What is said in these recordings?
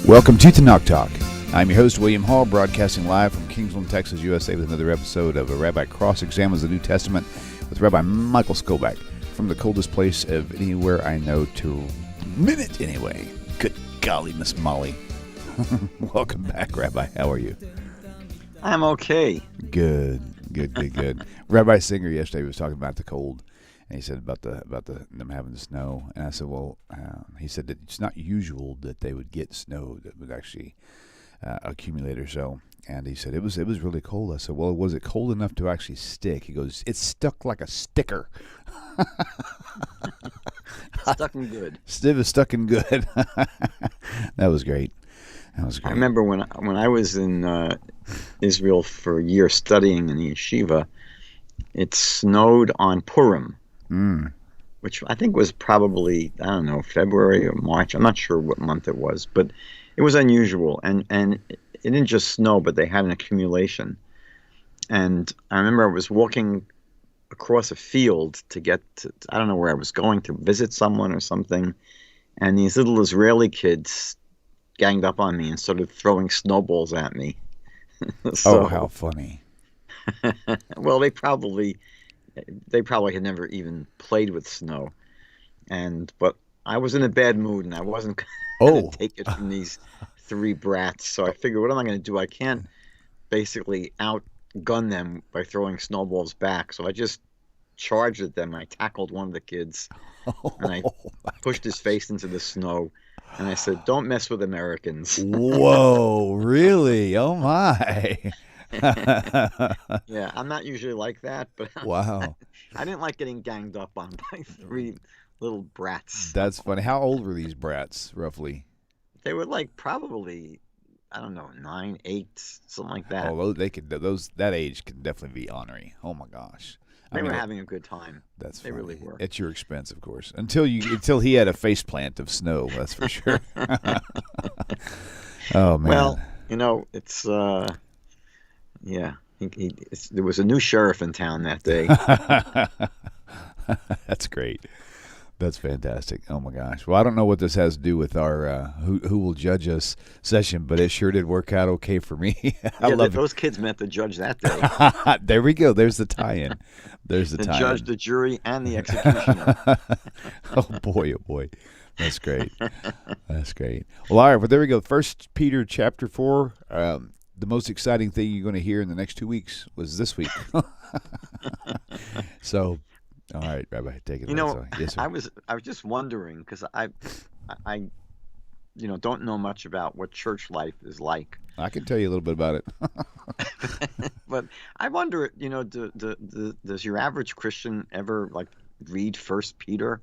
Welcome to Tanakh Talk. I'm your host, William Hall, broadcasting live from Kingsland, Texas, USA, with another episode of A Rabbi Cross-Examines the New Testament with Rabbi Michael Skobac, from the coldest place of anywhere I know to minute anyway. Good golly, Miss Molly. Welcome back, Rabbi. How are you? I'm okay. Good. Rabbi Singer yesterday was talking about the cold, and he said about them having the snow. And I said, well, he said that it's not usual that they would get snow that would actually accumulate or so. And he said it was really cold. I said, well, was it cold enough to actually stick? He goes, it's stuck like a sticker. Stuck and good. It was stuck and good. That was great. I remember when I was in Israel for a year studying in the yeshiva, it snowed on Purim, which I think was probably, I don't know, February or March. I'm not sure what month it was, but it was unusual. And it didn't just snow, but they had an accumulation. And I remember I was walking across a field to get to, I don't know where I was going, to visit someone or something. And these little Israeli kids ganged up on me and started throwing snowballs at me. So, oh, how funny. Well, they probably had never even played with snow. But I was in a bad mood and I wasn't going to take it from these three brats. So I figured, what am I going to do? I can't basically outgun them by throwing snowballs back. So I just charged at them. I tackled one of the kids and I pushed his face into the snow. And I said, don't mess with Americans. Whoa, really? Oh, my. Yeah, I'm not usually like that, but wow. I didn't like getting ganged up on by three little brats. That's funny. How old were these brats, roughly? They were like probably, I don't know, 9, 8, something like that. Oh, that age can definitely be ornery. Oh, my gosh. They were having a good time. They really were. At your expense, of course. Until he had a faceplant of snow, that's for sure. Oh, man. Well, it's, yeah. There was a new sheriff in town that day. That's great. That's fantastic. Oh, my gosh. Well, I don't know what this has to do with our who will judge us session, but it sure did work out okay for me. Those kids met the judge that day. There we go. There's the tie-in. The judge, the jury, and the executioner. Oh, boy. That's great. Well, all right. Well, there we go. 1 Peter chapter 4. The most exciting thing you're going to hear in the next 2 weeks was this week. So, all right, Rabbi, take it away. Yes, sir. I was just wondering, because I don't know much about what church life is like. I can tell you a little bit about it. But I wonder, does your average Christian ever read 1 Peter?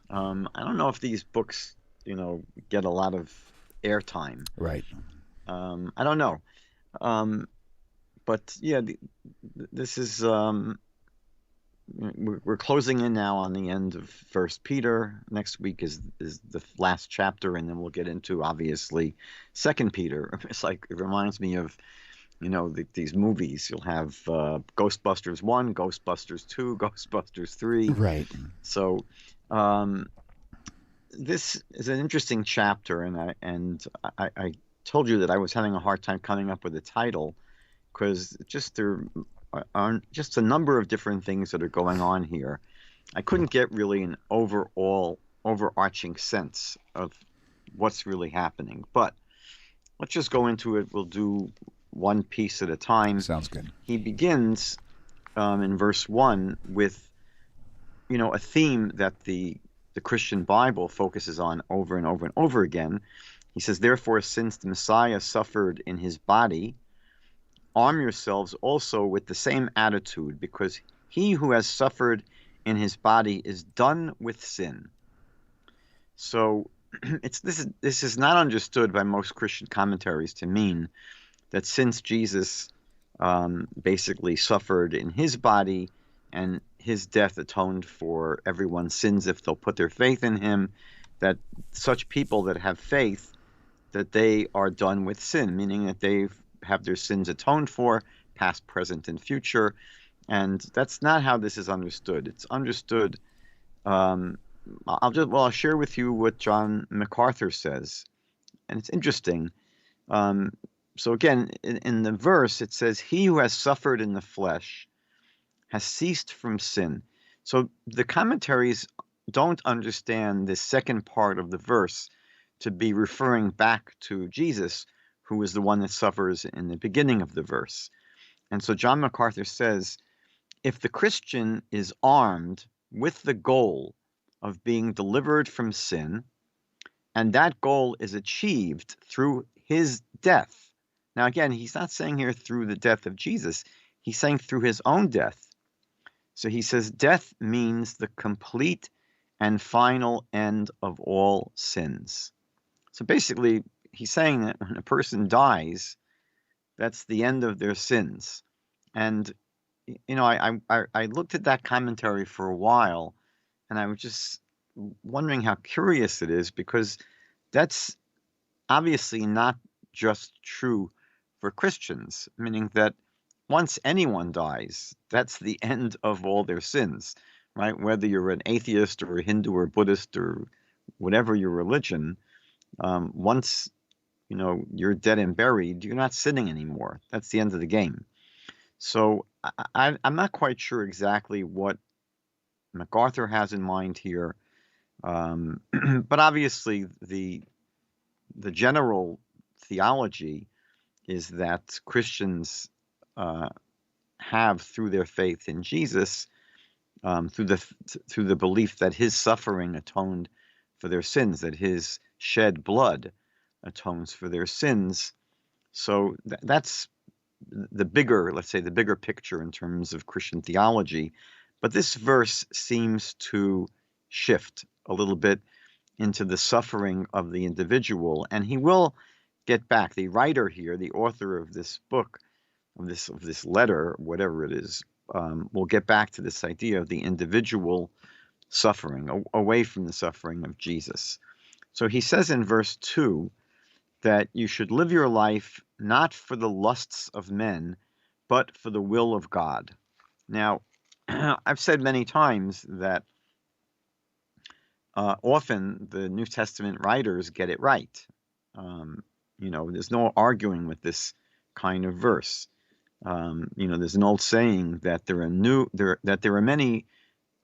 I don't know if these books, get a lot of airtime. Right. I don't know. But yeah, this is, we're closing in now on the end of 1 Peter. Next week is the last chapter, and then we'll get into, obviously, 2 Peter. It's it reminds me of, these movies. You'll have Ghostbusters 1, Ghostbusters 2, Ghostbusters 3. Right. So this is an interesting chapter, and I told you that I was having a hard time coming up with a title, because there are just a number of different things that are going on here. I couldn't get really an overarching sense of what's really happening. But let's just go into it. We'll do one piece at a time. Sounds good. He begins in verse 1 with, a theme that the Christian Bible focuses on over and over and over again. He says, therefore, since the Messiah suffered in his body, arm yourselves also with the same attitude, because he who has suffered in his body is done with sin. So this is not understood by most Christian commentaries to mean that since Jesus basically suffered in his body and his death atoned for everyone's sins if they'll put their faith in him, that such people that have faith, that they are done with sin, meaning that they have their sins atoned for, past, present, and future. And that's not how this is understood. It's understood. I'll share with you what John MacArthur says and it's interesting. So again, in the verse, it says, "He who has suffered in the flesh has ceased from sin." So the commentaries don't understand this second part of the verse to be referring back to Jesus, who is the one that suffers in the beginning of the verse. And so John MacArthur says, if the Christian is armed with the goal of being delivered from sin, and that goal is achieved through his death. Now, again, he's not saying here through the death of Jesus. He's saying through his own death. So he says death means the complete and final end of all sins. So basically, he's saying that when a person dies, that's the end of their sins. And, I looked at that commentary for a while, and I was just wondering how curious it is, because that's obviously not just true for Christians, meaning that once anyone dies, that's the end of all their sins, right? Whether you're an atheist or a Hindu or Buddhist or whatever your religion, once you're dead and buried, you're not sinning anymore. That's the end of the game. So I'm not quite sure exactly what MacArthur has in mind here, but obviously the general theology is that Christians have, through their faith in Jesus, through the belief that his suffering atoned for their sins, that his shed blood atones for their sins. So that's the bigger, let's say, the bigger picture in terms of Christian theology. But this verse seems to shift a little bit into the suffering of the individual, and he will get back. The writer here, the author of this book, of this letter, whatever it is, will get back to this idea of the individual suffering, away from the suffering of Jesus. So he says in verse 2 that you should live your life not for the lusts of men, but for the will of God. Now, I've said many times that often the New Testament writers get it right. There's no arguing with this kind of verse. There's an old saying that there are many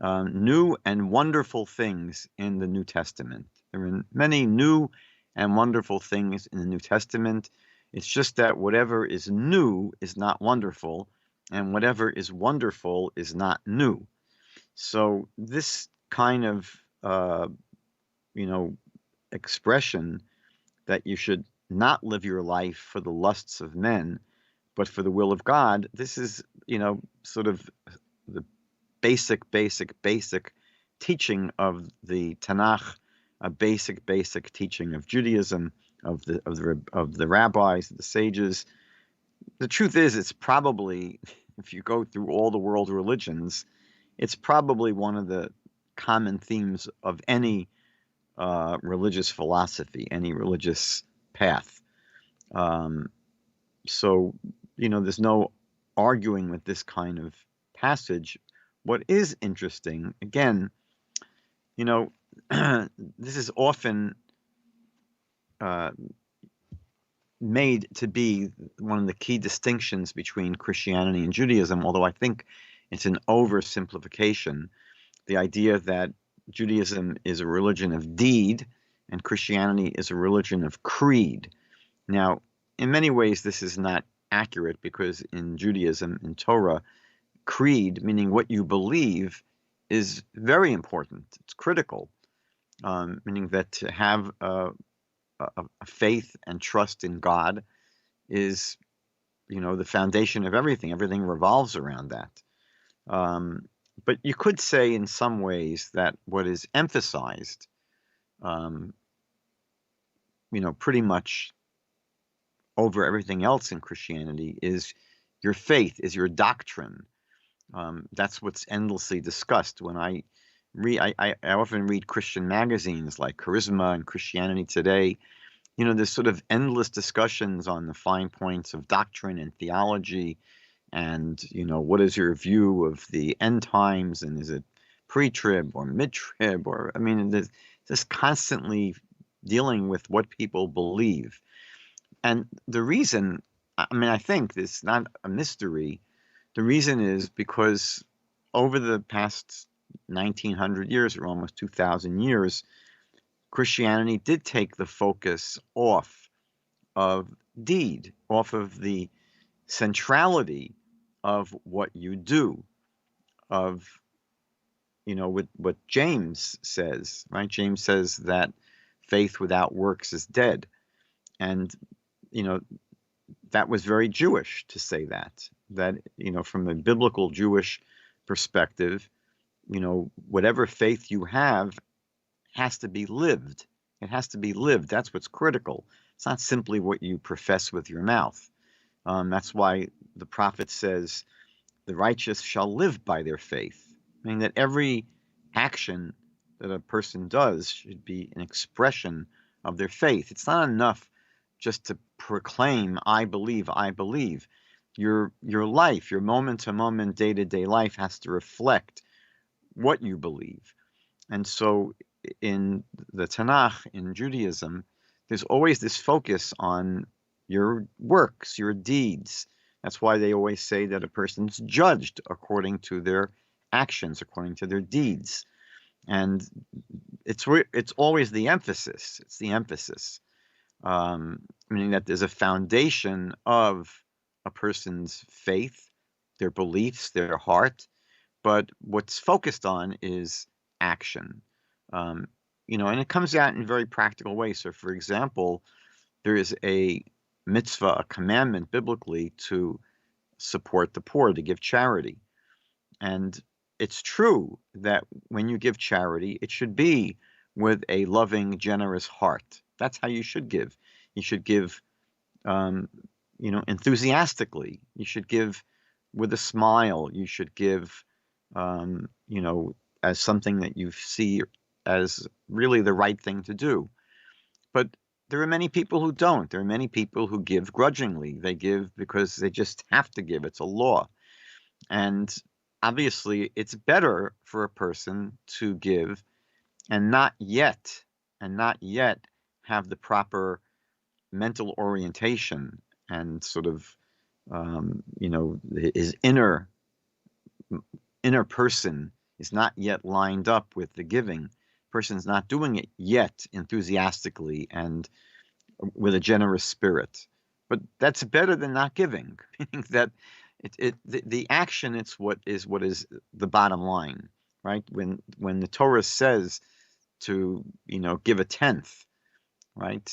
new and wonderful things in the New Testament. There are many new and wonderful things in the New Testament. It's just that whatever is new is not wonderful, and whatever is wonderful is not new. So this kind of expression that you should not live your life for the lusts of men, but for the will of God, this is, sort of the basic teaching of the Tanakh, a basic teaching of Judaism, of the rabbis, the sages. The truth is, it's probably, if you go through all the world religions, it's probably one of the common themes of any religious philosophy, any religious path. So, there's no arguing with this kind of passage. What is interesting, again, this is often made to be one of the key distinctions between Christianity and Judaism, although I think it's an oversimplification. The idea that Judaism is a religion of deed and Christianity is a religion of creed. Now, in many ways, this is not accurate, because in Judaism, in Torah, creed, meaning what you believe, is very important. It's critical, meaning that to have a faith and trust in God is, the foundation of everything. Everything revolves around that. But you could say in some ways that what is emphasized, pretty much over everything else in Christianity is your faith, is your doctrine. That's what's endlessly discussed. When I often read Christian magazines like Charisma and Christianity Today. There's sort of endless discussions on the fine points of doctrine and theology, and what is your view of the end times, and is it pre-trib or mid-trib, or there's just constantly dealing with what people believe. And the reason, I mean, I think it's not a mystery. The reason is because over the past 1900 years, or almost 2000 years, Christianity did take the focus off of deed, off of the centrality of what you do, of, what James says, right? James says that faith without works is dead. And, that was very Jewish to say that, from a biblical Jewish perspective, whatever faith you have has to be lived. It has to be lived. That's what's critical. It's not simply what you profess with your mouth. That's why the prophet says, the righteous shall live by their faith, meaning that every action that a person does should be an expression of their faith. It's not enough just to proclaim, I believe, I believe. Your life, your moment-to-moment, day-to-day life has to reflect what you believe. And so in the Tanakh, in Judaism, there's always this focus on your works, your deeds. That's why they always say that a person's judged according to their actions, according to their deeds. And it's always the emphasis. It's the emphasis, meaning that there's a foundation of a person's faith, their beliefs, their heart, but what's focused on is action. And it comes out in very practical ways. So, for example, there is a mitzvah, a commandment biblically to support the poor, to give charity. And it's true that when you give charity, it should be with a loving, generous heart. That's how you should give. You should give, enthusiastically. You should give with a smile. You should give, as something that you see as really the right thing to do. But there are many people who don't. There are many people who give grudgingly. They give because they just have to give. It's a law. And obviously, it's better for a person to give and not yet have the proper mental orientation and sort of, his inner person is not yet lined up with the giving. Person's not doing it yet enthusiastically and with a generous spirit. But that's better than not giving, meaning that the action, it's what is the bottom line, right? When the Torah says to, give a tenth, right?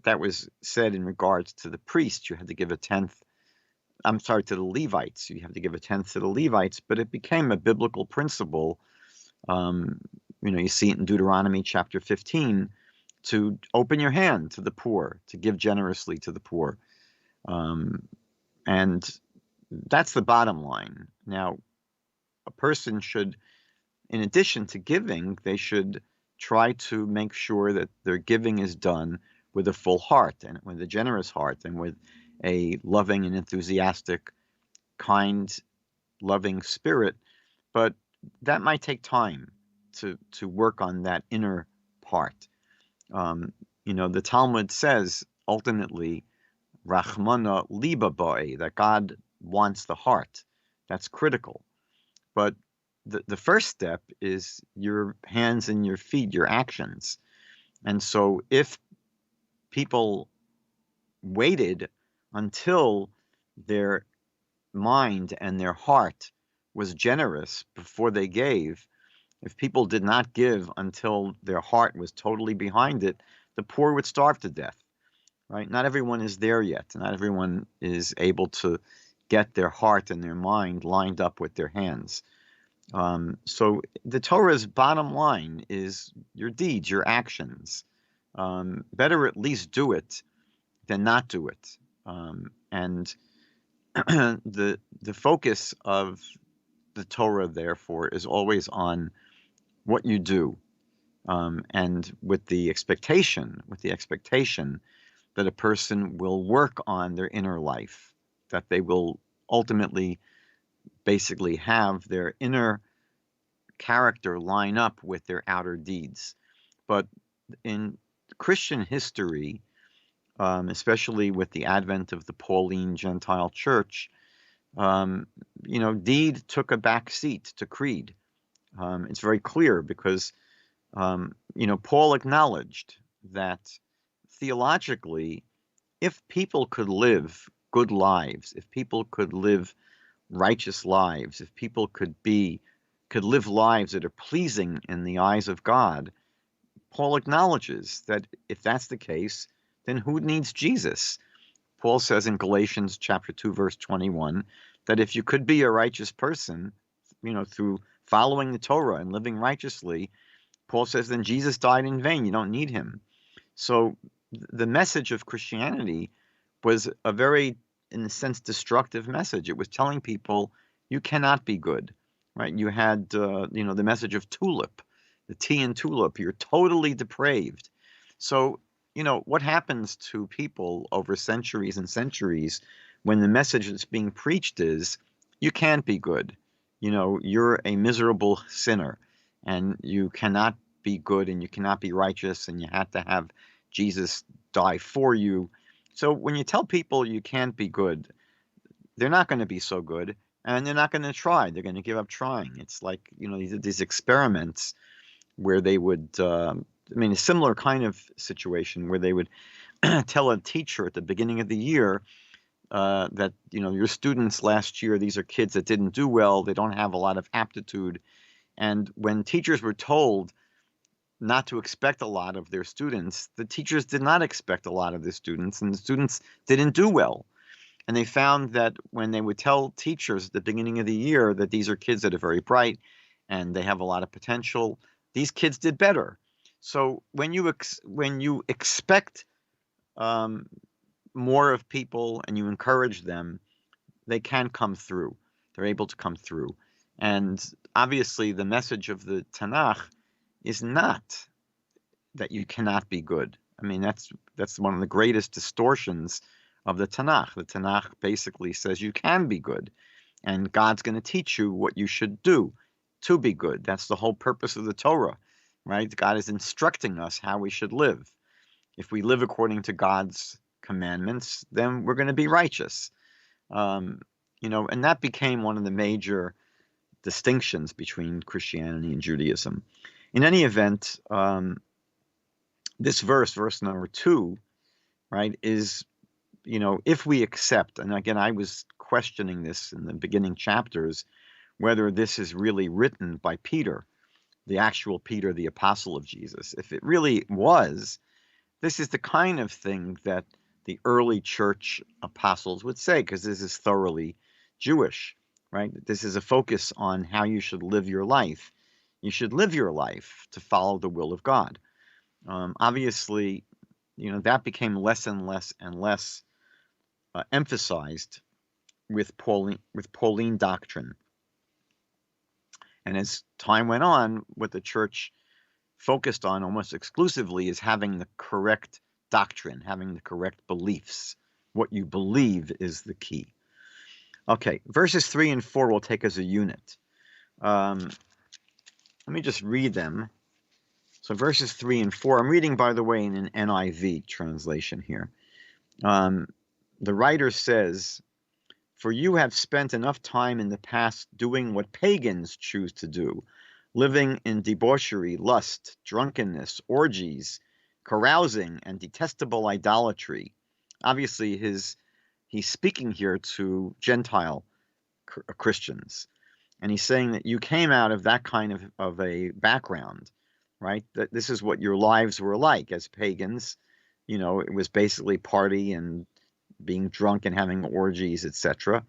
That was said in regards to the priest. You had to give a tenth. I'm sorry, to the Levites. You have to give a tenth to the Levites, but it became a biblical principle. You see it in Deuteronomy chapter 15, to open your hand to the poor, to give generously to the poor. And that's the bottom line. Now, a person should, in addition to giving, they should try to make sure that their giving is done with a full heart and with a generous heart and with a loving and enthusiastic, kind, loving spirit. But that might take time to work on that inner part. The Talmud says ultimately, Rachmana liba bae, that God wants the heart. That's critical. But the first step is your hands and your feet, your actions. And so if people waited until their mind and their heart was generous before they gave, if people did not give until their heart was totally behind it, the poor would starve to death, right? Not everyone is there yet. Not everyone is able to get their heart and their mind lined up with their hands. So the Torah's bottom line is your deeds, your actions. Better at least do it than not do it. And the focus of the Torah, therefore, is always on what you do, and with the expectation that a person will work on their inner life, that they will ultimately basically have their inner character line up with their outer deeds. But in Christian history, especially with the advent of the Pauline Gentile Church, deed took a back seat to creed. It's very clear because, Paul acknowledged that theologically, if people could live good lives, if people could live righteous lives, if people could live lives that are pleasing in the eyes of God, Paul acknowledges that if that's the case, then who needs Jesus? Paul says in Galatians chapter 2, verse 21, that if you could be a righteous person, through following the Torah and living righteously, Paul says then Jesus died in vain. You don't need him. So the message of Christianity was a very, in a sense, destructive message. It was telling people you cannot be good, right? You had, the message of tulip, the tea and tulip. You're totally depraved. So, what happens to people over centuries and centuries when the message that's being preached is you can't be good. You're a miserable sinner and you cannot be good and you cannot be righteous and you have to have Jesus die for you. So when you tell people you can't be good, they're not going to be so good and they're not going to try. They're going to give up trying. It's like, these experiments where they would, a similar kind of situation where they would tell a teacher at the beginning of the year that, your students last year, these are kids that didn't do well. They don't have a lot of aptitude. And when teachers were told not to expect a lot of their students, the teachers did not expect a lot of their students, and the students didn't do well. And they found that when they would tell teachers at the beginning of the year that these are kids that are very bright and they have a lot of potential, these kids did better. So when you expect more of people and you encourage them, they can come through. They're able to come through. And obviously the message of the Tanakh is not that you cannot be good. That's one of the greatest distortions of the Tanakh. The Tanakh basically says you can be good, and God's going to teach you what you should do to be good. That's the whole purpose of the Torah, right? God is instructing us how we should live. If we live according to God's commandments, then we're going to be righteous. And that became one of the major distinctions between Christianity and Judaism. In any event, this verse number 2, right, is, if we accept, and again, I was questioning this in the beginning chapters, whether this is really written by Peter, the actual Peter, the apostle of Jesus. If it really was, this is the kind of thing that the early church apostles would say, because this is thoroughly Jewish, right? This is a focus on how you should live your life. You should live your life to follow the will of God. Obviously, that became less and less and less emphasized with Pauline doctrine. And as time went on, what the church focused on almost exclusively is having the correct doctrine, having the correct beliefs. What you believe is the key. Okay, verses 3 and 4 will take as a unit. Let me just read them. So verses 3 and 4, I'm reading, by the way, in an NIV translation here. The writer says, "For you have spent enough time in the past doing what pagans choose to do, living in debauchery, lust, drunkenness, orgies, carousing, and detestable idolatry." Obviously, he's speaking here to Gentile Christians. And he's saying that you came out of that kind of a background, right? That this is what your lives were like as pagans. It was basically party and being drunk and having orgies, etc.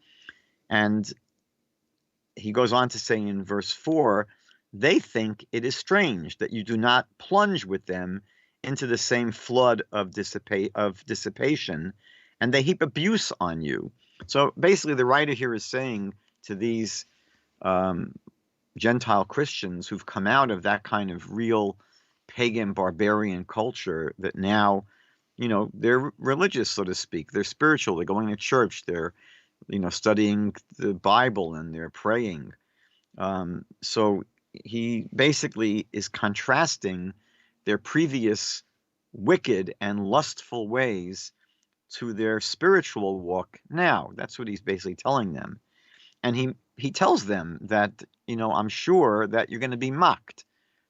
And he goes on to say in verse 4, they think it is strange that you do not plunge with them into the same flood of dissipation, and they heap abuse on you. So basically the writer here is saying to these Gentile Christians who've come out of that kind of real pagan barbarian culture that now, they're religious, so to speak. They're spiritual. They're going to church. They're, studying the Bible and they're praying. So he basically is contrasting their previous wicked and lustful ways to their spiritual walk now. That's what he's basically telling them. And he tells them that, I'm sure that you're going to be mocked,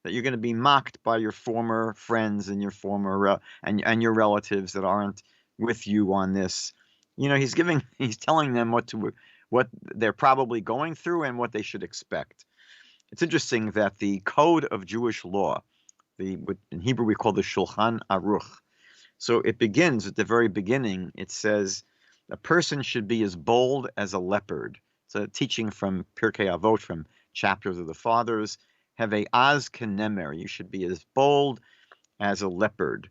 that you're going to be mocked by your former friends and your former and your relatives that aren't with you on this. He's telling them what they're probably going through and what they should expect. It's interesting that the code of Jewish law, in Hebrew we call the Shulchan Aruch. So it begins at the very beginning. It says a person should be as bold as a leopard. It's a teaching from Pirkei Avot, from Chapters of the Fathers. Have a az kenemer. You should be as bold as a leopard.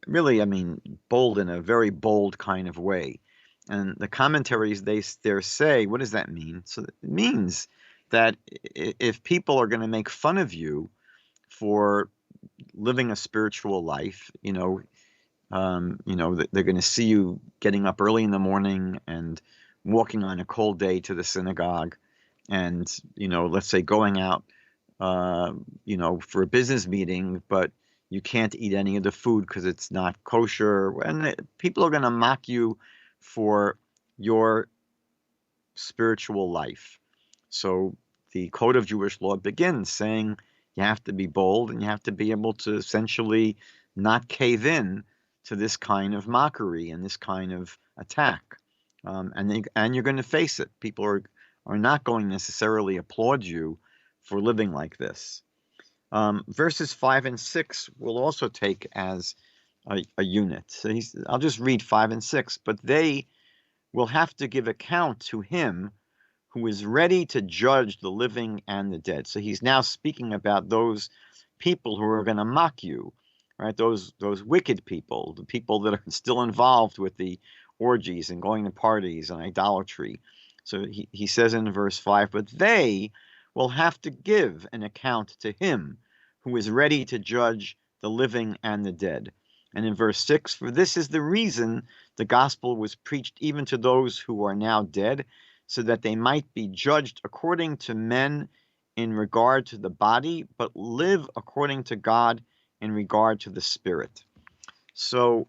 Really, I mean, bold in a very bold kind of way. And the commentaries they say, what does that mean? So it means that if people are going to make fun of you for living a spiritual life, they're going to see you getting up early in the morning and walking on a cold day to the synagogue, and let's say going out, for a business meeting, but you can't eat any of the food because it's not kosher, and people are going to mock you for your spiritual life. So the Code of Jewish Law begins saying you have to be bold and you have to be able to essentially not cave in to this kind of mockery and this kind of attack. And you're going to face it. People are not going to necessarily applaud you for living like this. Verses 5 and 6 will also take as a unit. So I'll just read 5 and 6. But they will have to give account to him who is ready to judge the living and the dead. So he's now speaking about those people who are going to mock you, right? Those wicked people, the people that are still involved with the orgies and going to parties and idolatry. So he says in verse 5, but they will have to give an account to him who is ready to judge the living and the dead. And in verse 6, for this is the reason the gospel was preached even to those who are now dead, so that they might be judged according to men in regard to the body, but live according to God in regard to the spirit. So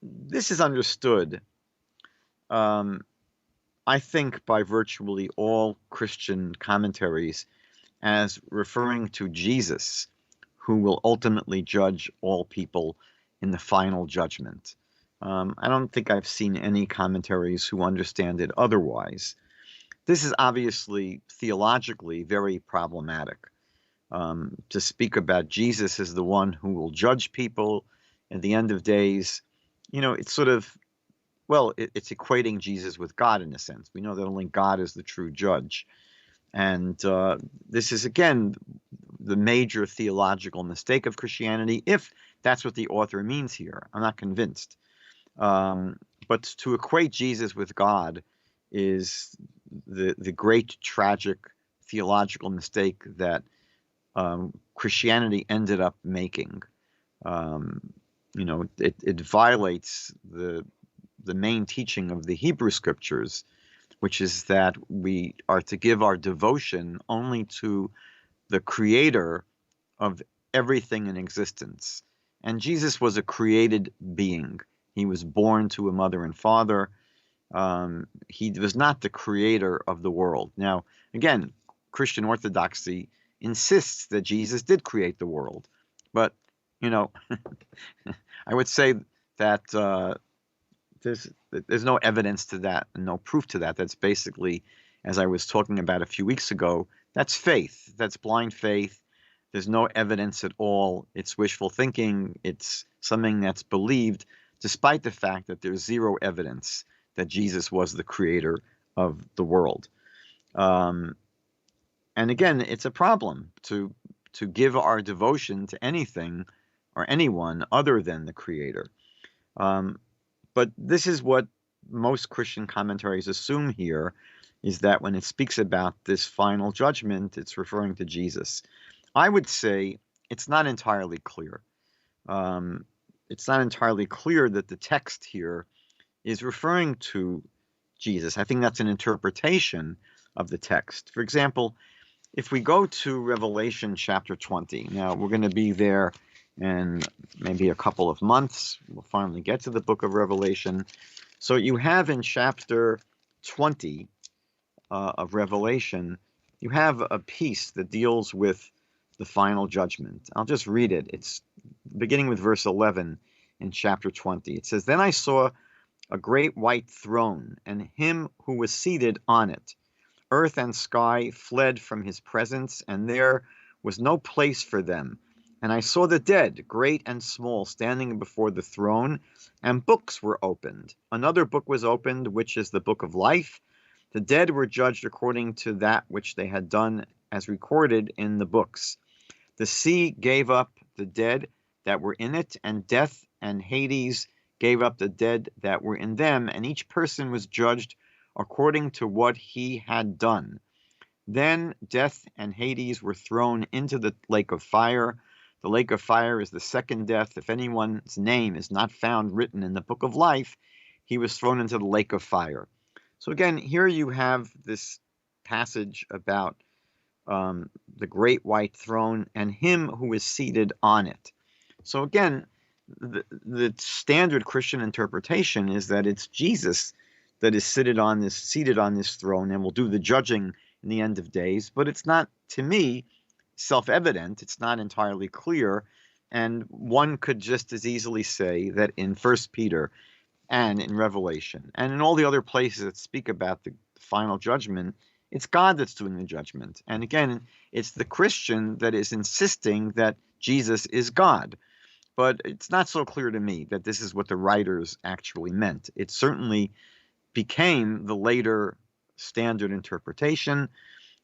this is understood, I think, by virtually all Christian commentaries as referring to Jesus, who will ultimately judge all people in the final judgment. I don't think I've seen any commentaries who understand it otherwise. This is obviously theologically very problematic. To speak about Jesus as the one who will judge people at the end of days, it's sort of, it's equating Jesus with God in a sense. We know that only God is the true judge. And this is, again, the major theological mistake of Christianity, if that's what the author means here. I'm not convinced. But to equate Jesus with God is the great tragic theological mistake that Christianity ended up making. It violates the main teaching of the Hebrew scriptures, which is that we are to give our devotion only to the creator of everything in existence. And Jesus was a created being. He was born to a mother and father. He was not the creator of the world. Now, again, Christian orthodoxy insists that Jesus did create the world. But, I would say that there's no evidence to that and no proof to that. That's basically, as I was talking about a few weeks ago, that's faith. That's blind faith. There's no evidence at all. It's wishful thinking. It's something that's believed, despite the fact that there's zero evidence that Jesus was the creator of the world. And again, it's a problem to give our devotion to anything or anyone other than the creator. But this is what most Christian commentaries assume here, is that when it speaks about this final judgment, it's referring to Jesus. I would say it's not entirely clear. It's not entirely clear that the text here is referring to Jesus. I think that's an interpretation of the text. For example, if we go to Revelation chapter 20, now we're going to be there in maybe a couple of months. We'll finally get to the book of Revelation. So you have in chapter 20 of Revelation, you have a piece that deals with the final judgment. I'll just read it. It's beginning with verse 11 in chapter 20. It says, "Then I saw a great white throne, and him who was seated on it. Earth and sky fled from his presence, and there was no place for them. And I saw the dead, great and small, standing before the throne, and books were opened. Another book was opened, which is the book of life. The dead were judged according to that which they had done, as recorded in the books. The sea gave up the dead that were in it, and death and Hades gave up the dead that were in them, and each person was judged according to what he had done. Then death and Hades were thrown into the lake of fire. The lake of fire is the second death. If anyone's name is not found written in the book of life, he was thrown into the lake of fire." So again, here you have this passage about the great white throne and him who is seated on it. So again, the standard Christian interpretation is that it's Jesus that is seated on this throne and will do the judging in the end of days. But it's not, to me, self-evident. It's not entirely clear. And one could just as easily say that in 1 Peter and in Revelation and in all the other places that speak about the final judgment, it's God that's doing the judgment. And again, it's the Christian that is insisting that Jesus is God. But it's not so clear to me that this is what the writers actually meant. It certainly became the later standard interpretation.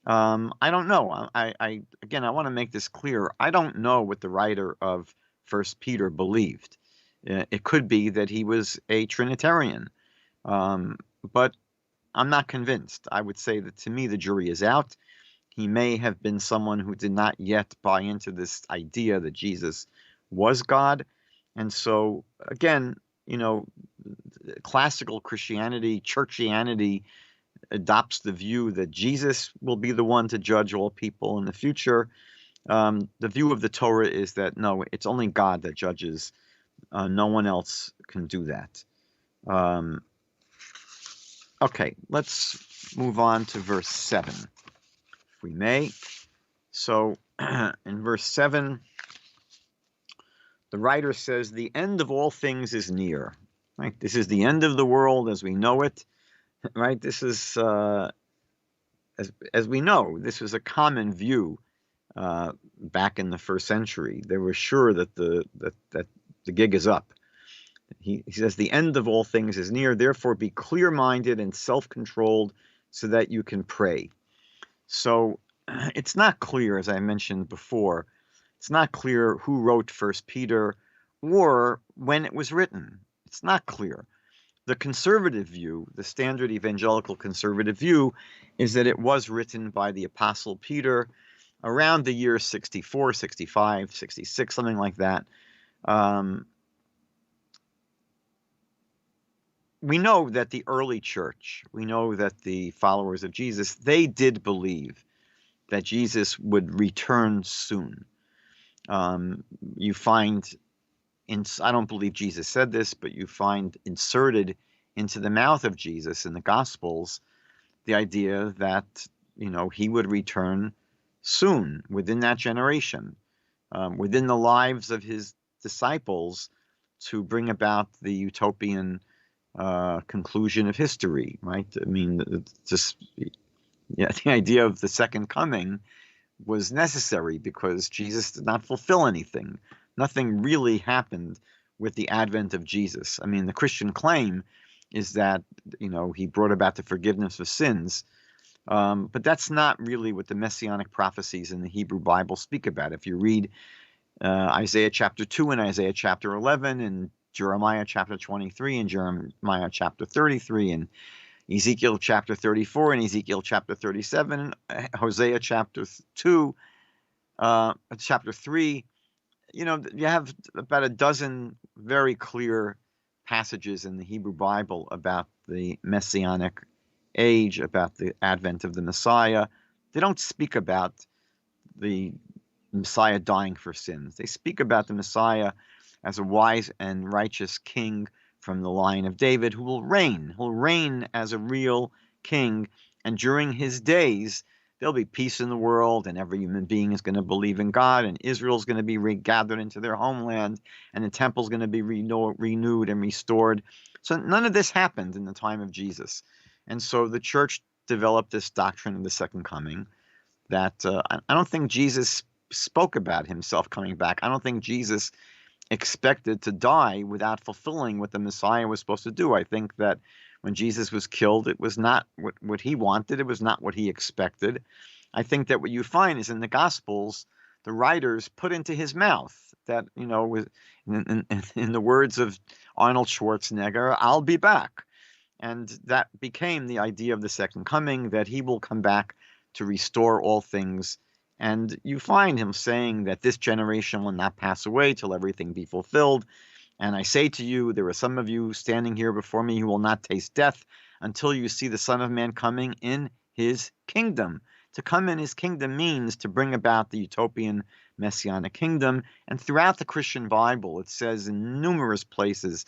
I don't know. I want to make this clear. I don't know what the writer of 1 Peter believed. It could be that he was a Trinitarian, but I'm not convinced. I would say that to me the jury is out. He may have been someone who did not yet buy into this idea that Jesus was God. And so, again, classical Christianity, churchianity, adopts the view that Jesus will be the one to judge all people in the future. The view of the Torah is that, no, it's only God that judges. No one else can do that. Okay, let's move on to verse 7, if we may. So in verse 7, the writer says, "The end of all things is near." Right? This is the end of the world as we know it. Right? This is, as we know, this was a common view back in the first century. They were sure that the gig is up. He says, "The end of all things is near. Therefore, be clear-minded and self-controlled so that you can pray." So it's not clear, as I mentioned before, it's not clear who wrote 1 Peter or when it was written. It's not clear. The conservative view, the standard evangelical conservative view, is that it was written by the Apostle Peter around the year 64, 65, 66, something like that. We know that the early church, we know that the followers of Jesus, they did believe that Jesus would return soon. You find, I don't believe Jesus said this, but you find inserted into the mouth of Jesus in the Gospels the idea that, he would return soon, within that generation, within the lives of his disciples, to bring about the utopian conclusion of history, right? I mean, the idea of the second coming was necessary because Jesus did not fulfill anything. Nothing really happened with the advent of Jesus. I mean, the Christian claim is that, he brought about the forgiveness of sins. But that's not really what the messianic prophecies in the Hebrew Bible speak about. If you read Isaiah chapter 2 and Isaiah chapter 11 and Jeremiah chapter 23 and Jeremiah chapter 33 and Ezekiel chapter 34 and Ezekiel chapter 37, Hosea chapter 2, chapter 3, you have about a dozen very clear passages in the Hebrew Bible about the messianic age, about the advent of the Messiah, they don't speak about the Messiah dying for sins. They speak about the Messiah as a wise and righteous king from the line of David who will reign. He'll reign as a real king, and during his days, there'll be peace in the world, and every human being is going to believe in God, and Israel's going to be regathered into their homeland, and the temple's going to be renewed and restored. So none of this happened in the time of Jesus. And so the church developed this doctrine of the second coming that I don't think Jesus spoke about himself coming back. I don't think Jesus expected to die without fulfilling what the Messiah was supposed to do. I think that when Jesus was killed, it was not what he wanted. It was not what he expected. I think that what you find is in the Gospels, the writers put into his mouth that, in the words of Arnold Schwarzenegger, I'll be back. And that became the idea of the second coming, that he will come back to restore all things. And you find him saying that this generation will not pass away till everything be fulfilled. And I say to you, there are some of you standing here before me who will not taste death until you see the Son of Man coming in his kingdom. To come in his kingdom means to bring about the utopian messianic kingdom. And throughout the Christian Bible, it says in numerous places,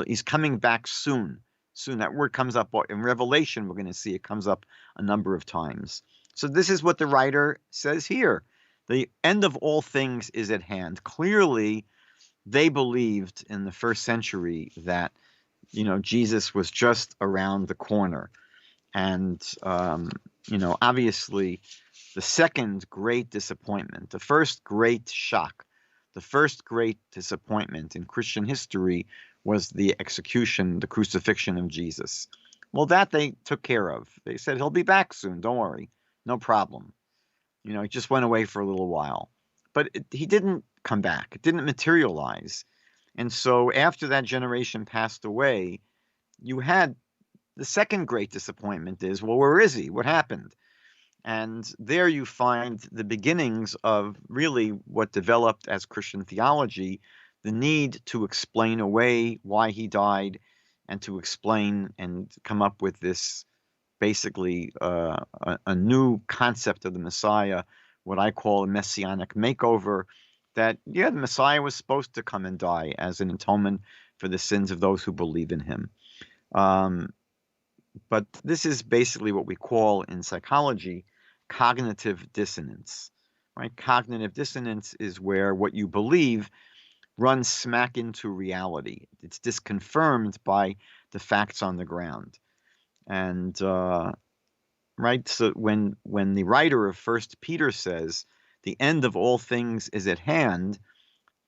he's coming back soon. Soon. That word comes up in Revelation. We're going to see it comes up a number of times. So this is what the writer says here. The end of all things is at hand. Clearly, they believed in the first century that, Jesus was just around the corner. And, obviously, the second great disappointment, the first great shock, the first great disappointment in Christian history was the execution, the crucifixion of Jesus. Well, that they took care of. They said, he'll be back soon. Don't worry. No problem. He just went away for a little while. But he didn't come back. It didn't materialize. And so after that generation passed away, you had the second great disappointment is, well, where is he? What happened? And there you find the beginnings of really what developed as Christian theology, the need to explain away why he died and to explain and come up with this basically a new concept of the Messiah, what I call a messianic makeover, that, the Messiah was supposed to come and die as an atonement for the sins of those who believe in him. But this is basically what we call in psychology cognitive dissonance, right? Cognitive dissonance is where what you believe runs smack into reality. It's disconfirmed by the facts on the ground. And, right, so when the writer of First Peter says, the end of all things is at hand,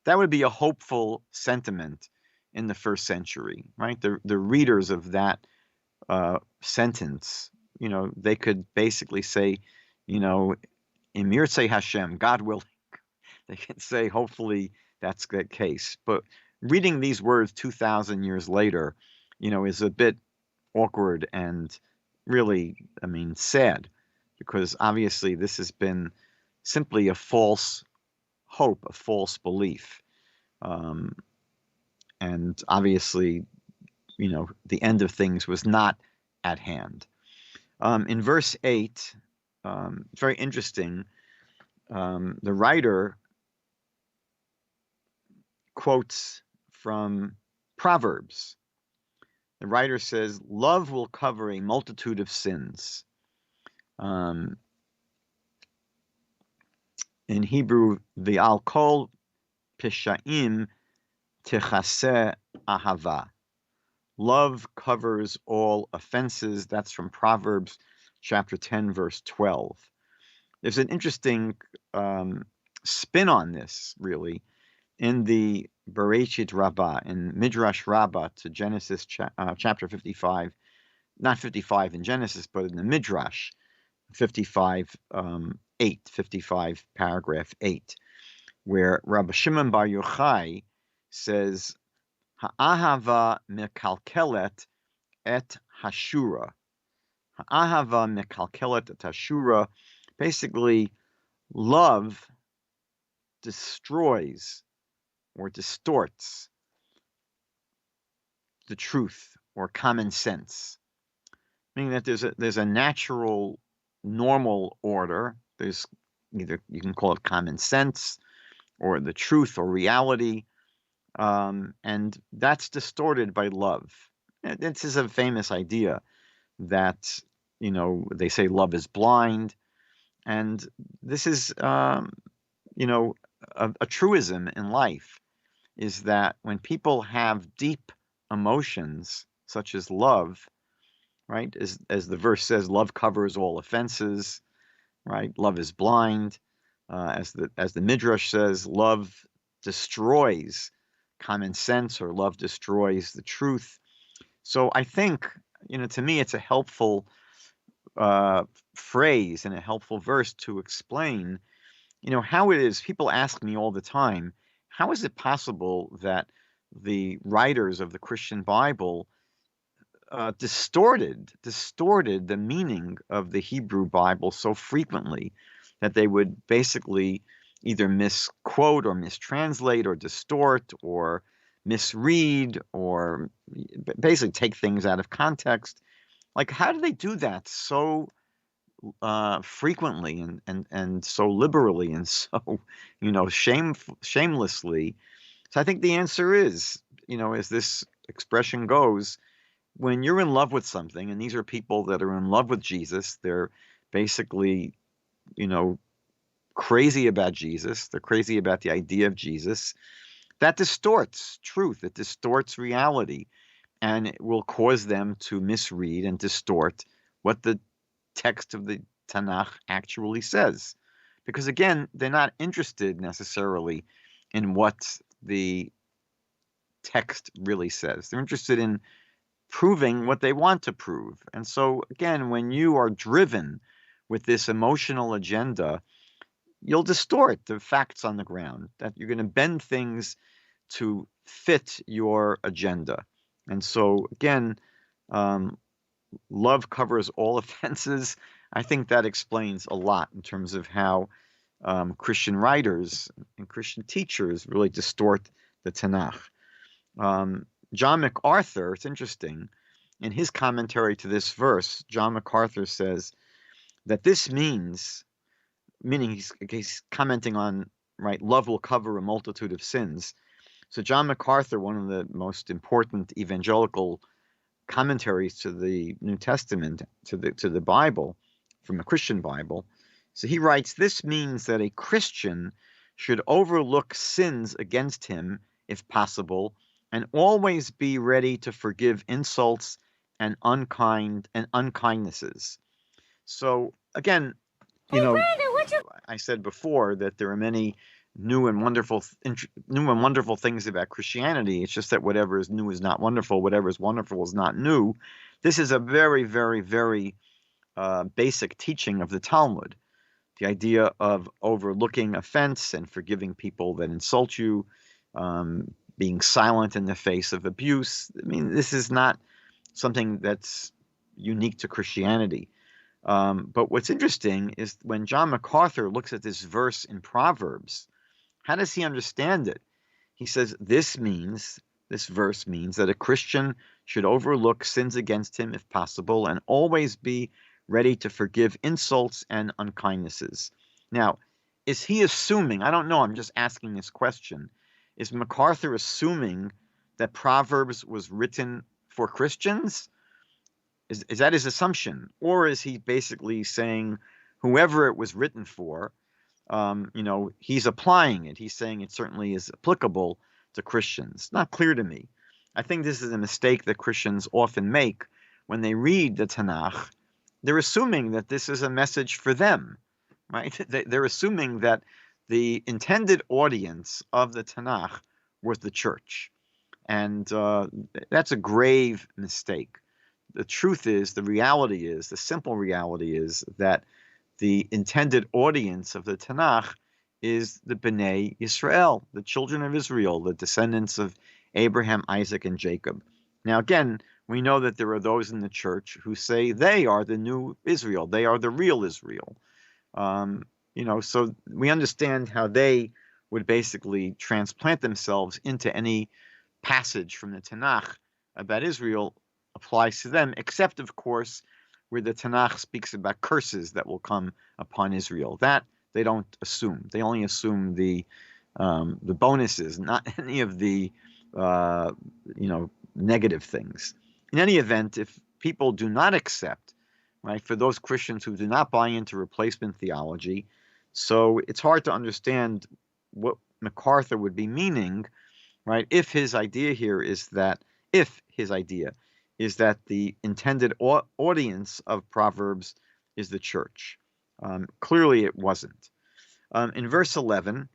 that would be a hopeful sentiment in the first century, right? The readers of that sentence, they could basically say, Im Yirtzeh Hashem, God willing. They can say, hopefully that's the case. But reading these words 2,000 years later, is a bit awkward and really, sad, because obviously this has been simply a false hope, a false belief. And obviously, the end of things was not at hand. In verse 8, it's very interesting. The writer quotes from Proverbs. The writer says, love will cover a multitude of sins. In Hebrew, v'al kol pishaim techaseh ahava. Love covers all offenses. That's from Proverbs chapter 10, verse 12. There's an interesting spin on this, really, in the Bereshit Rabbah, in Midrash Rabbah to Genesis chapter 55, not 55 in Genesis, but in the Midrash 55, 55 paragraph 8, where Rabbi Shimon Bar Yochai says, Ha'ahava mekalkelet et hashura. Ha'ahava mekalkelet et hashura. Basically, love destroys or distorts the truth or common sense, meaning that there's a natural normal order. There's either, you can call it common sense or the truth or reality, and that's distorted by love. This is a famous idea that, they say love is blind, and this is, a truism in life, is that when people have deep emotions such as love, right? As the verse says, love covers all offenses, right? Love is blind. As the Midrash says, love destroys common sense, or love destroys the truth. So I think, to me, it's a helpful phrase and a helpful verse to explain, how it is. People ask me all the time, how is it possible that the writers of the Christian Bible distorted the meaning of the Hebrew Bible so frequently that they would basically either misquote or mistranslate or distort or misread or basically take things out of context. Like, how do they do that so frequently and so liberally and so shamelessly? So I think the answer is, as this expression goes, when you're in love with something, and these are people that are in love with Jesus, they're basically, crazy about Jesus, they're crazy about the idea of Jesus, that distorts truth, it distorts reality, and it will cause them to misread and distort what the text of the Tanakh actually says. Because again, they're not interested necessarily in what the text really says. They're interested in proving what they want to prove. And so, again, when you are driven with this emotional agenda, you'll distort the facts on the ground, that you're going to bend things to fit your agenda. And so, again, love covers all offenses. I think that explains a lot in terms of how Christian writers and Christian teachers really distort the Tanakh. John MacArthur, it's interesting, in his commentary to this verse, John MacArthur says that this means, meaning he's commenting on, right, love will cover a multitude of sins. So John MacArthur, one of the most important evangelical commentaries to the New Testament, to the Bible, from the Christian Bible, so he writes, this means that a Christian should overlook sins against him, if possible, and always be ready to forgive insults and unkindnesses. So again, Brandon, I said before that there are many new and wonderful things about Christianity. It's just that whatever is new is not wonderful. Whatever is wonderful is not new. This is a very, very, very basic teaching of the Talmud. The idea of overlooking offense and forgiving people that insult you, being silent in the face of abuse. I mean, this is not something that's unique to Christianity. But what's interesting is when John MacArthur looks at this verse in Proverbs, how does he understand it? He says, this verse means that a Christian should overlook sins against him if possible and always be ready to forgive insults and unkindnesses. Now, is he assuming, I don't know, I'm just asking this question, is MacArthur assuming that Proverbs was written for Christians? Is that his assumption? Or is he basically saying whoever it was written for, he's applying it. He's saying it certainly is applicable to Christians. Not clear to me. I think this is a mistake that Christians often make when they read the Tanakh. They're assuming that this is a message for them, right? They're assuming that the intended audience of the Tanakh was the church. And that's a grave mistake. The truth is, the simple reality is that the intended audience of the Tanakh is the Bnei Yisrael, the children of Israel, the descendants of Abraham, Isaac, and Jacob. Now, again, we know that there are those in the church who say they are the new Israel. They are the real Israel. So we understand how they would basically transplant themselves into any passage from the Tanakh about Israel applies to them, except, of course, where the Tanakh speaks about curses that will come upon Israel. That they don't assume. They only assume the bonuses, not any of the negative things. In any event, if people do not accept, right, for those Christians who do not buy into replacement theology, so it's hard to understand what MacArthur would be meaning, right, if his idea is that the intended audience of Proverbs is the church. Clearly it wasn't. In verse 11,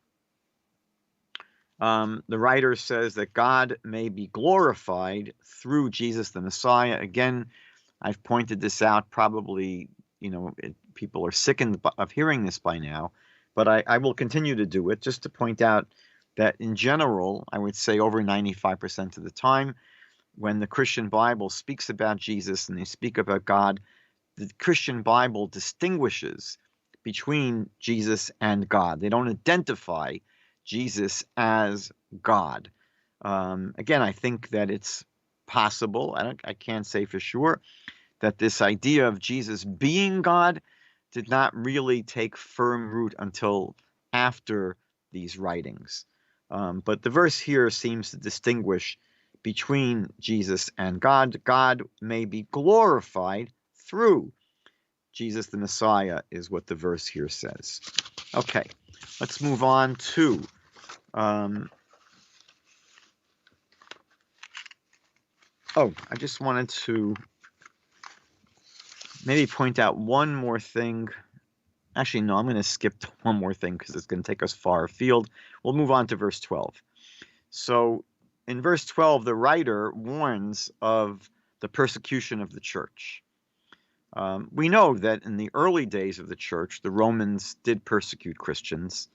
the writer says that God may be glorified through Jesus the Messiah. Again, I've pointed this out. Probably, people are sickened of hearing this by now, but I will continue to do it just to point out that in general, I would say over 95% of the time, when the Christian Bible speaks about Jesus and they speak about God, the Christian Bible distinguishes between Jesus and God. They don't identify Jesus as God. Again, I think that it's possible, I can't say for sure, that this idea of Jesus being God did not really take firm root until after these writings. But the verse here seems to distinguish between Jesus and God. God may be glorified through Jesus the Messiah, is what the verse here says. Okay, let's move on to I just wanted to maybe point out one more thing. Actually, no, I'm going to skip to one more thing because it's going to take us far afield. We'll move on to verse 12. So in verse 12, the writer warns of the persecution of the church. We know that in the early days of the church, the Romans did persecute Christians.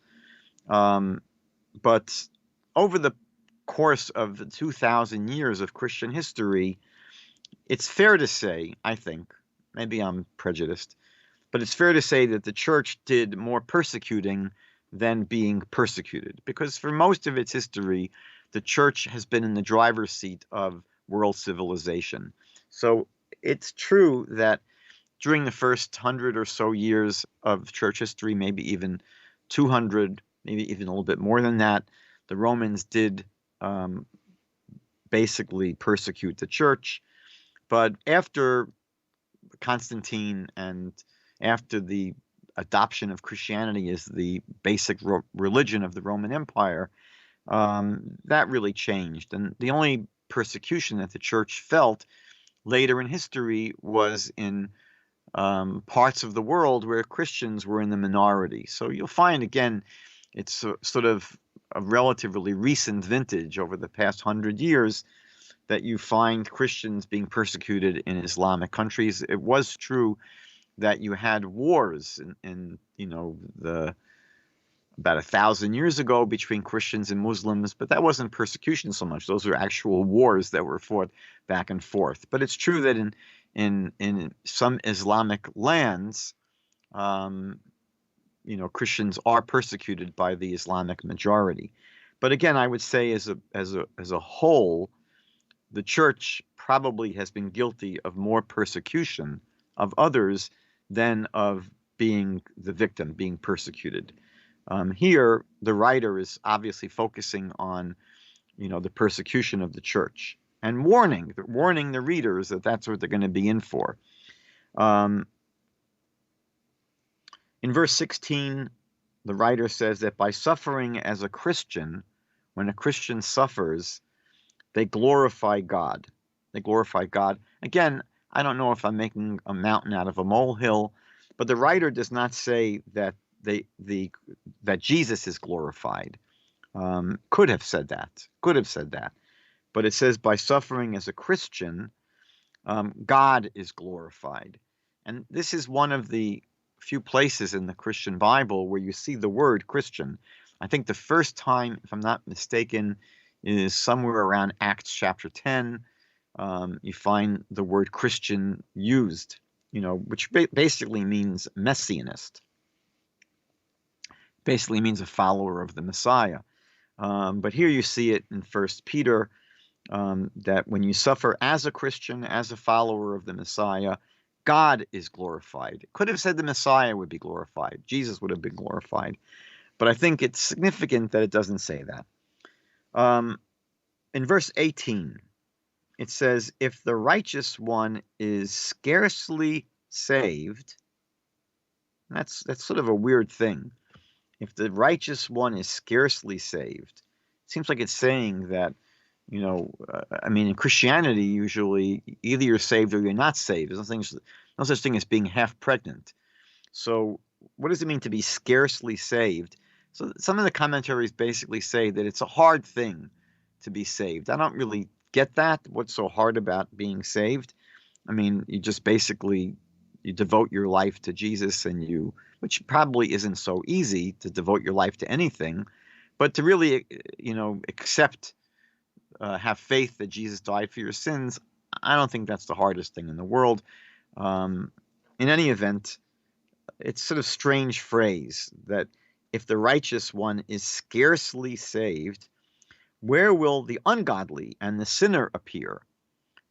But over the course of the 2,000 years of Christian history, it's fair to say, I think, maybe I'm prejudiced, but it's fair to say that the church did more persecuting than being persecuted, because for most of its history, the church has been in the driver's seat of world civilization. So it's true that during the first 100 or so years of church history, maybe even 200, maybe even a little bit more than that, the Romans did basically persecute the church. But after Constantine and after the adoption of Christianity as the basic religion of the Roman Empire, that really changed. And the only persecution that the church felt later in history was in parts of the world where Christians were in the minority. So you'll find, again, it's sort of a relatively recent vintage over the past 100 years that you find Christians being persecuted in Islamic countries. It was true that you had wars in about 1,000 years ago between Christians and Muslims, but that wasn't persecution so much. Those were actual wars that were fought back and forth. But it's true that in some Islamic lands, Christians are persecuted by the Islamic majority. But again, I would say as a whole, the church probably has been guilty of more persecution of others than of being the victim, being persecuted. Here, the writer is obviously focusing on, the persecution of the church and warning the readers that that's what they're going to be in for. In verse 16, the writer says that by suffering as a Christian, when a Christian suffers, they glorify God. They glorify God. Again, I don't know if I'm making a mountain out of a molehill, but the writer does not say that that Jesus is glorified. Could have said that. But it says by suffering as a Christian, God is glorified. And this is one of the few places in the Christian Bible where you see the word Christian. I think the first time, if I'm not mistaken, is somewhere around Acts chapter 10. You find the word Christian used, which basically means messianist. Basically means a follower of the Messiah. But here you see it in 1 Peter, that when you suffer as a Christian, as a follower of the Messiah, God is glorified. It could have said the Messiah would be glorified. Jesus would have been glorified. But I think it's significant that it doesn't say that. In verse 18, it says, if the righteous one is scarcely saved, that's sort of a weird thing. If the righteous one is scarcely saved, it seems like it's saying that, I mean, in Christianity, usually either you're saved or you're not saved. There's no such thing as being half pregnant. So what does it mean to be scarcely saved? So some of the commentaries basically say that it's a hard thing to be saved. I don't really get that. What's so hard about being saved? I mean, you just basically, you devote your life to Jesus, which probably isn't so easy to devote your life to anything, but to really, accept, have faith that Jesus died for your sins, I don't think that's the hardest thing in the world. In any event, it's sort of strange phrase that if the righteous one is scarcely saved, where will the ungodly and the sinner appear?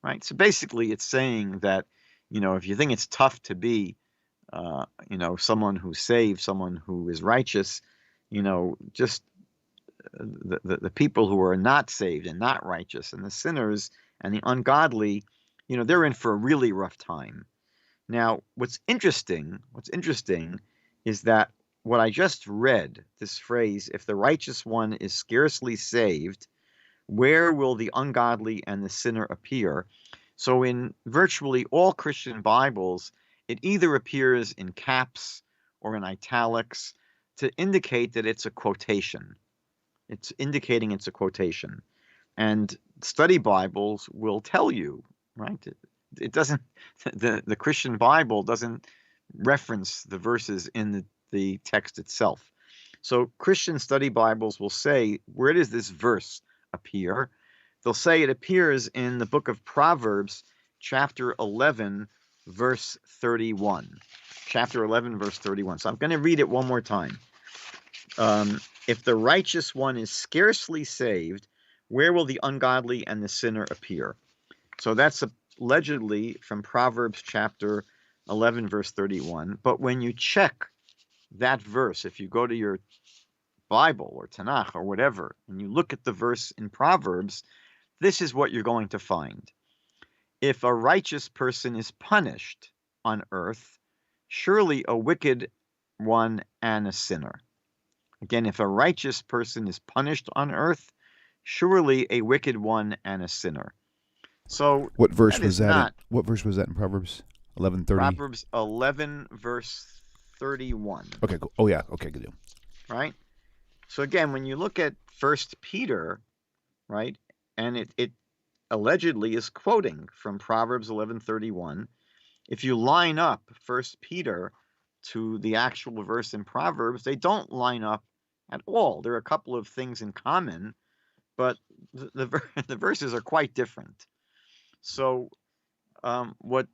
Right? So basically it's saying that, if you think it's tough to be, someone who's saved, someone who is righteous, just the people who are not saved and not righteous and the sinners and the ungodly, they're in for a really rough time. Now, what's interesting is that what I just read, this phrase, if the righteous one is scarcely saved, where will the ungodly and the sinner appear? So in virtually all Christian Bibles, it either appears in caps or in italics to indicate that it's a quotation. It's indicating it's a quotation. And study Bibles will tell you, right? It doesn't, the Christian Bible doesn't reference the verses in the text itself. So Christian study Bibles will say, where does this verse appear? They'll say it appears in the book of Proverbs, chapter 11, verse 31. Chapter 11, verse 31. So I'm going to read it one more time. If the righteous one is scarcely saved, where will the ungodly and the sinner appear? So that's allegedly from Proverbs chapter 11, verse 31. But when you check that verse, if you go to your Bible or Tanakh or whatever, and you look at the verse in Proverbs, this is what you're going to find. If a righteous person is punished on earth, surely a wicked one and a sinner. Again, if a righteous person is punished on earth, surely a wicked one and a sinner. So what verse that was is that? not What verse was that in Proverbs 11:30? Proverbs 11, verse 31. Okay, cool. Oh yeah, okay, good deal. Right? So again, when you look at 1 Peter, right, and it allegedly is quoting from Proverbs 11:31, if you line up 1 Peter to the actual verse in Proverbs, they don't line up at all. There are a couple of things in common, but the verses are quite different. So what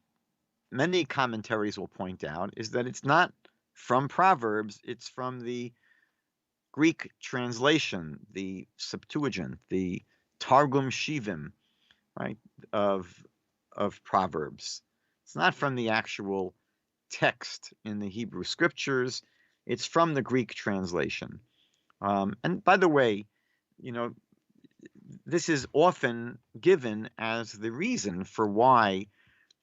many commentaries will point out is that it's not from Proverbs, it's from the Greek translation, the Septuagint, the Targum Shivim, right, of Proverbs. It's not from the actual text in the Hebrew scriptures. It's from the Greek translation. And by the way, this is often given as the reason for why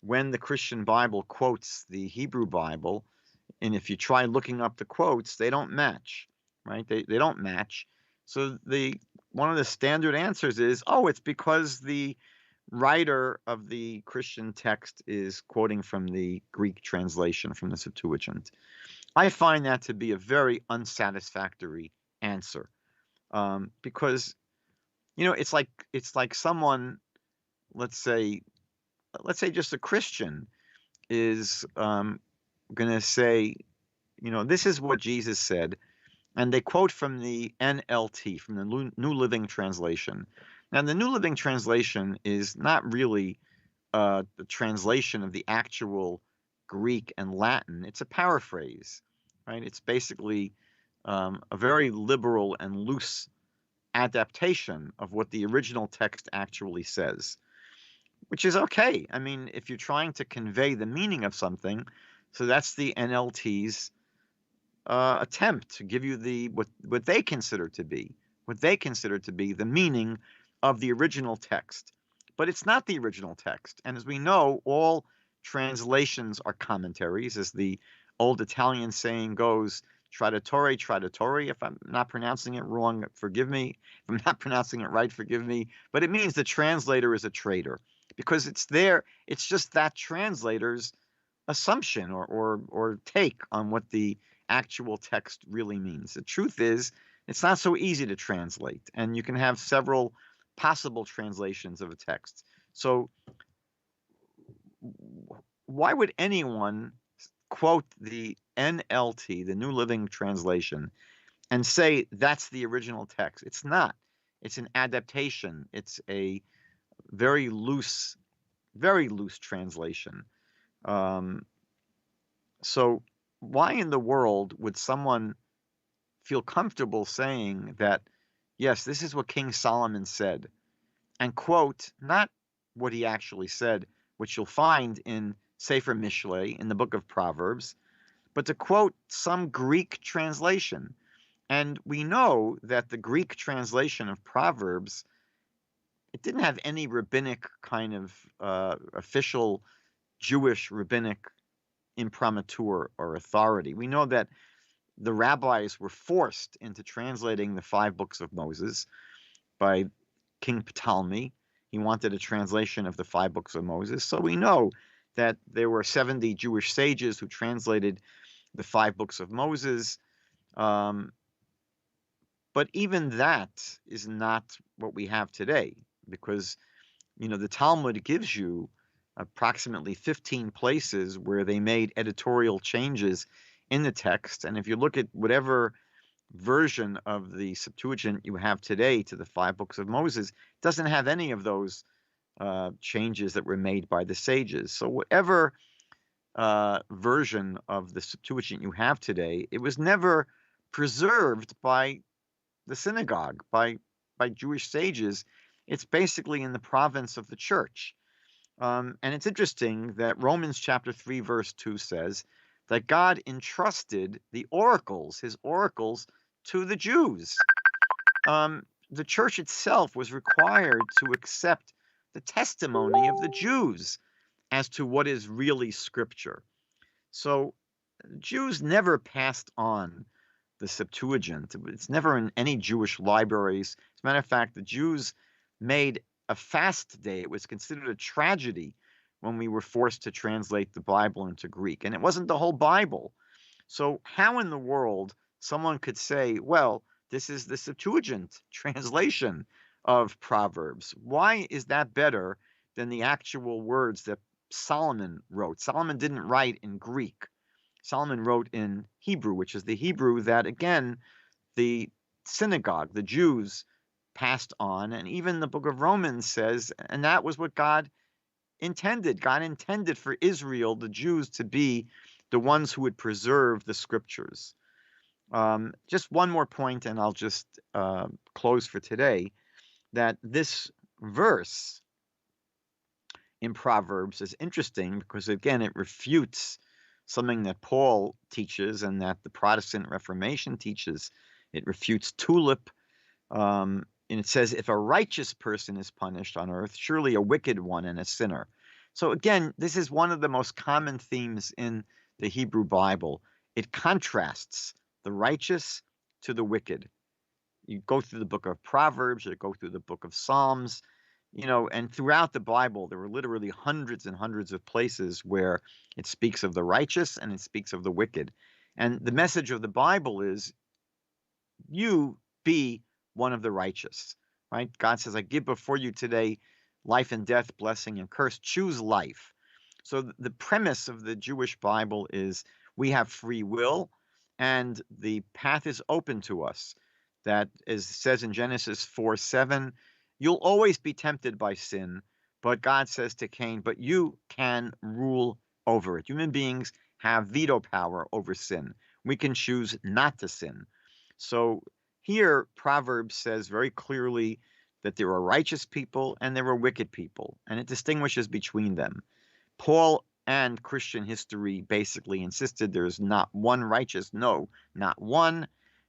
when the Christian Bible quotes the Hebrew Bible, and if you try looking up the quotes, they don't match, right? They don't match. So one of the standard answers is, oh, it's because the writer of the Christian text is quoting from the Greek translation, from the Septuagint. I find that to be a very unsatisfactory answer, because it's like someone, let's say just a Christian is going to say, this is what Jesus said, and they quote from the NLT, from the New Living Translation. Now, the New Living Translation is not really the translation of the actual Greek and Latin. It's a paraphrase, right? It's basically a very liberal and loose adaptation of what the original text actually says. which is okay. I mean, if you're trying to convey the meaning of something, so that's the NLT's attempt to give you what they consider to be the meaning of the original text. But it's not the original text. And as we know, all translations are commentaries. As the old Italian saying goes, traditore, traditore. If I'm not pronouncing it wrong, forgive me. If I'm not pronouncing it right, forgive me. But it means the translator is a traitor, because it's just that translator's assumption or take on what the actual text really means. The truth is, it's not so easy to translate, and you can have several possible translations of a text. So why would anyone quote the NLT, the New Living Translation, and say that's the original text? It's not. It's an adaptation. It's a very loose translation. So why in the world would someone feel comfortable saying that, yes, this is what King Solomon said, and quote not what he actually said, which you'll find in Sefer Mishlei, in the book of Proverbs, but to quote some Greek translation? And we know that the Greek translation of Proverbs, it didn't have any rabbinic kind of official Jewish rabbinic imprimatur or authority. We know that the rabbis were forced into translating the 5 books of Moses by King Ptolemy. He wanted a translation of the 5 books of Moses. So we know that there were 70 Jewish sages who translated the 5 books of Moses. But even that is not what we have today, because the Talmud gives you approximately 15 places where they made editorial changes in the text. And if you look at whatever version of the Septuagint you have today to the 5 books of Moses, it doesn't have any of those changes that were made by the sages. So whatever version of the Septuagint you have today, it was never preserved by the synagogue, by Jewish sages. It's basically in the province of the church. And it's interesting that Romans chapter 3, verse 2 says that God entrusted his oracles, to the Jews. The church itself was required to accept the testimony of the Jews as to what is really scripture. So Jews never passed on the Septuagint. It's never in any Jewish libraries. As a matter of fact, the Jews made a fast day. It was considered a tragedy when we were forced to translate the Bible into Greek. And it wasn't the whole Bible. So how in the world someone could say, well, this is the Septuagint translation of Proverbs? Why is that better than the actual words that Solomon wrote? Solomon didn't write in Greek. Solomon wrote in Hebrew, which is the Hebrew that, again, the synagogue, the Jews, passed on. And even the book of Romans says, and that was what God intended. God intended for Israel, the Jews, to be the ones who would preserve the scriptures. Just one more point, and I'll just close for today, that this verse in Proverbs is interesting because, again, it refutes something that Paul teaches and that the Protestant Reformation teaches. It refutes tulip. And it says, if a righteous person is punished on earth, surely a wicked one and a sinner. So again, this is one of the most common themes in the Hebrew Bible. It contrasts the righteous to the wicked. You go through the book of Proverbs, you go through the book of Psalms, and throughout the Bible, there were literally hundreds and hundreds of places where it speaks of the righteous and it speaks of the wicked. And the message of the Bible is, you be one of the righteous, right? God says, I give before you today life and death, blessing and curse. Choose life. So the premise of the Jewish Bible is we have free will and the path is open to us. That, as it says in Genesis 4:7, you'll always be tempted by sin, but God says to Cain, but you can rule over it. Human beings have veto power over sin. We can choose not to sin. So here, Proverbs says very clearly that there are righteous people and there are wicked people, and it distinguishes between them. Paul and Christian history basically insisted there's not one righteous. No, not one,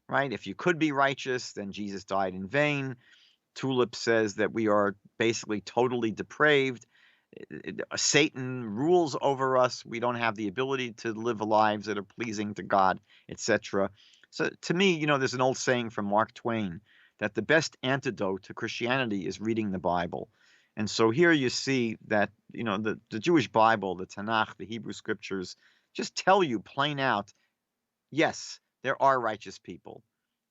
right? If you could be righteous, then Jesus died in vain. Tulip says that we are basically totally depraved. Satan rules over us. We don't have the ability to live lives that are pleasing to God, etc. So to me, there's an old saying from Mark Twain that the best antidote to Christianity is reading the Bible. And so here you see that, the Jewish Bible, the Tanakh, the Hebrew scriptures, just tell you plain out, yes, there are righteous people,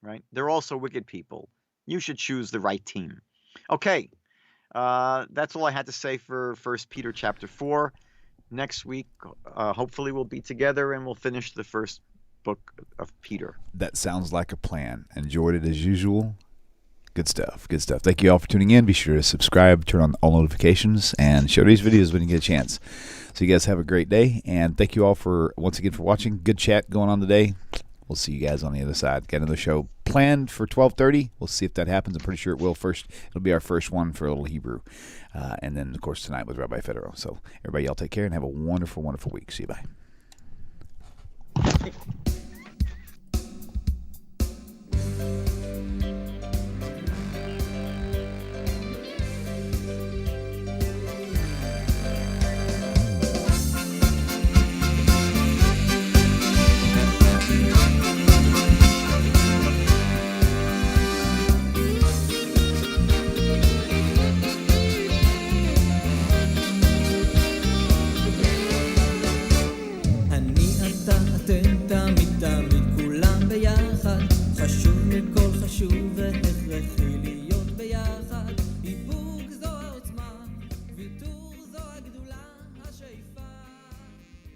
right? There are also wicked people. You should choose the right team. Okay, that's all I had to say for 1 Peter chapter 4. Next week, hopefully we'll be together and we'll finish the first book of Peter. That sounds like a plan. Enjoyed it as usual. Good stuff. Good stuff. Thank you all for tuning in. Be sure to subscribe, turn on all notifications, and share these videos when you get a chance. So you guys have a great day, and thank you all once again for watching. Good chat going on today. We'll see you guys on the other side. Got another show planned for 12:30. We'll see if that happens. I'm pretty sure it will. It'll be our first one for a little Hebrew. And then, of course, tonight with Rabbi Federow. So everybody, y'all take care and have a wonderful, wonderful week. See you. Bye.